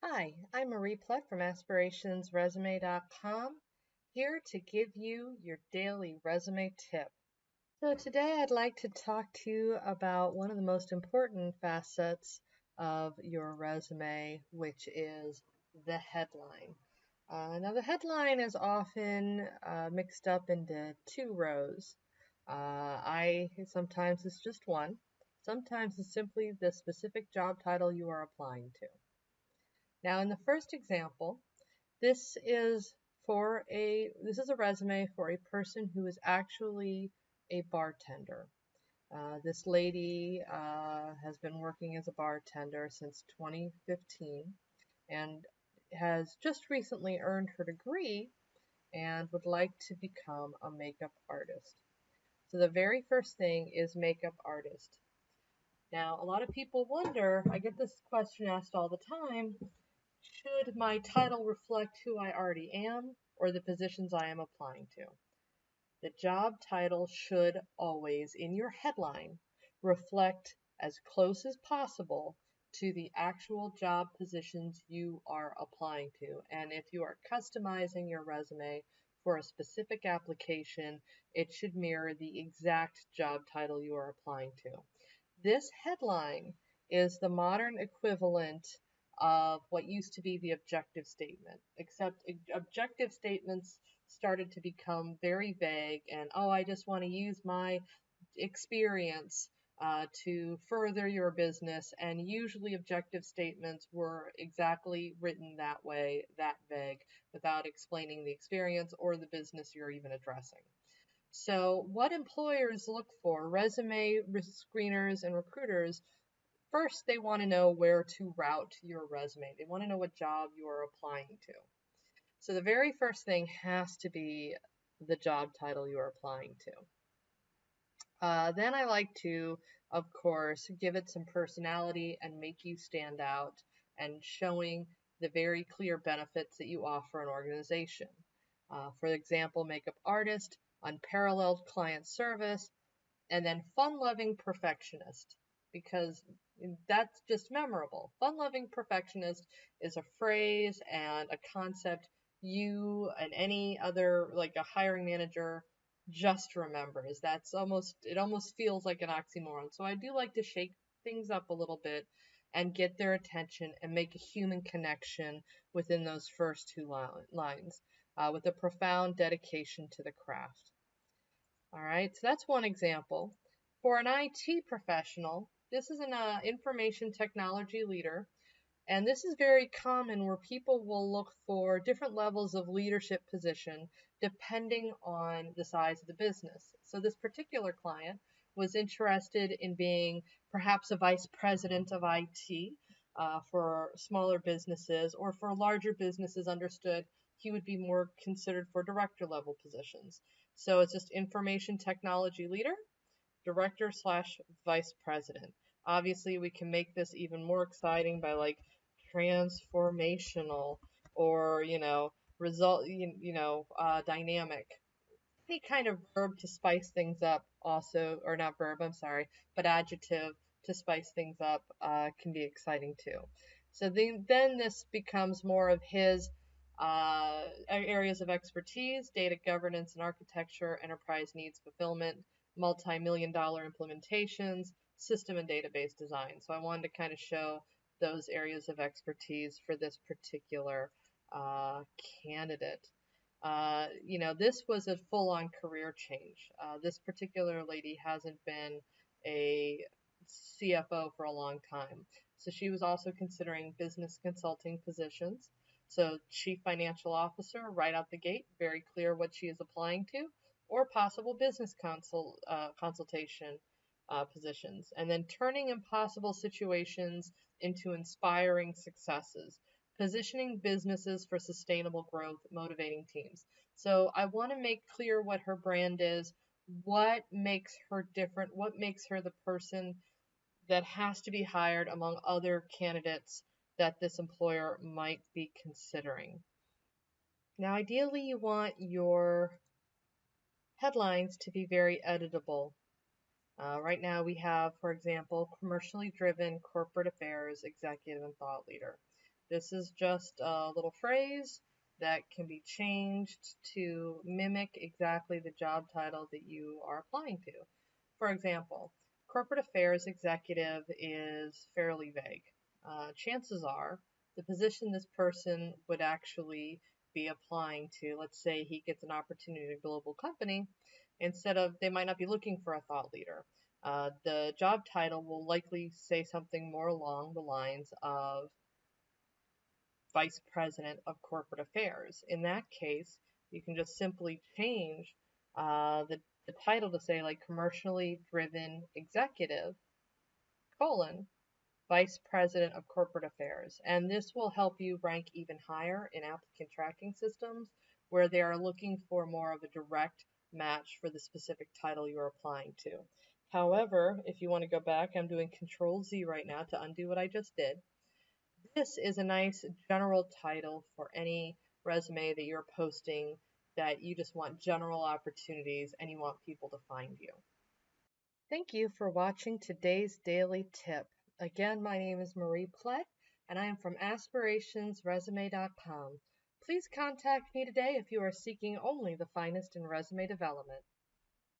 Hi, I'm Marie Plutt from aspirationsresume.com, here to give you your daily resume tip. So today I'd like to talk to you about one of the most important facets of your resume, which is the headline. Now the headline is often mixed up into two rows. Sometimes it's just one. Sometimes it's simply the specific job title you are applying to. Now, in the first example, this is a resume for a person who is actually a bartender. This lady has been working as a bartender since 2015 and has just recently earned her degree and would like to become a makeup artist. So the very first thing is makeup artist. Now, a lot of people wonder, I get this question asked all the time, should my title reflect who I already am or the positions I am applying to? The job title should always, in your headline, reflect as close as possible to the actual job positions you are applying to. And if you are customizing your resume for a specific application, it should mirror the exact job title you are applying to. This headline is the modern equivalent of what used to be the objective statement, except objective statements started to become very vague and, oh, I just want to use my experience to further your business. And usually objective statements were exactly written that way, that vague, without explaining the experience or the business you're even addressing. So what employers look for, resume screeners and recruiters, first they want to know where to route your resume. They want to know what job you are applying to. So the very first thing has to be the job title you are applying to. Then I like to, of course, give it some personality and make you stand out and showing the very clear benefits that you offer an organization. For example, makeup artist, unparalleled client service, and then fun-loving perfectionist, because that's just memorable. Fun-loving perfectionist is a phrase and a concept you and any other, like a hiring manager, just remembers. It almost feels like an oxymoron. So I do like to shake things up a little bit and get their attention and make a human connection within those first two lines with a profound dedication to the craft. All right, so that's one example. For an IT professional, this is an information technology leader, and this is very common where people will look for different levels of leadership position depending on the size of the business. So this particular client was interested in being perhaps a vice president of IT for smaller businesses, or for larger businesses understood he would be more considered for director level positions. So it's just information technology leader, director slash vice president. Obviously, we can make this even more exciting by like transformational or, dynamic. Any kind of verb to spice things up also, or not verb, I'm sorry, but adjective to spice things up can be exciting too. So then this becomes more of his areas of expertise: data governance and architecture, enterprise needs fulfillment, multi-million-dollar implementations, system and database design. So I wanted to kind of show those areas of expertise for this particular candidate. This was a full-on career change. This particular lady hasn't been a CFO for a long time. So she was also considering business consulting positions. So chief financial officer, right out the gate, very clear what she is applying to, or possible business consultation positions. And then turning impossible situations into inspiring successes, positioning businesses for sustainable growth, motivating teams. So I want to make clear what her brand is, what makes her different, what makes her the person that has to be hired among other candidates that this employer might be considering. Now, ideally, you want your headlines to be very editable. Right now we have, for example, commercially driven corporate affairs executive and thought leader. This is just a little phrase that can be changed to mimic exactly the job title that you are applying to. For example, corporate affairs executive is fairly vague. Chances are the position this person would actually be applying to, let's say he gets an opportunity at a global company, instead of, they might not be looking for a thought leader. The job title will likely say something more along the lines of Vice President of Corporate Affairs. In that case, you can just simply change the title to say like commercially driven executive, colon, Vice President of Corporate Affairs. And this will help you rank even higher in applicant tracking systems where they are looking for more of a direct match for the specific title you're applying to. However, if you want to go back, I'm doing Control Z right now to undo what I just did. This is a nice general title for any resume that you're posting that you just want general opportunities and you want people to find you. Thank you for watching today's daily tip. Again, my name is Marie Plett, and I am from aspirationsresume.com. Please contact me today if you are seeking only the finest in resume development.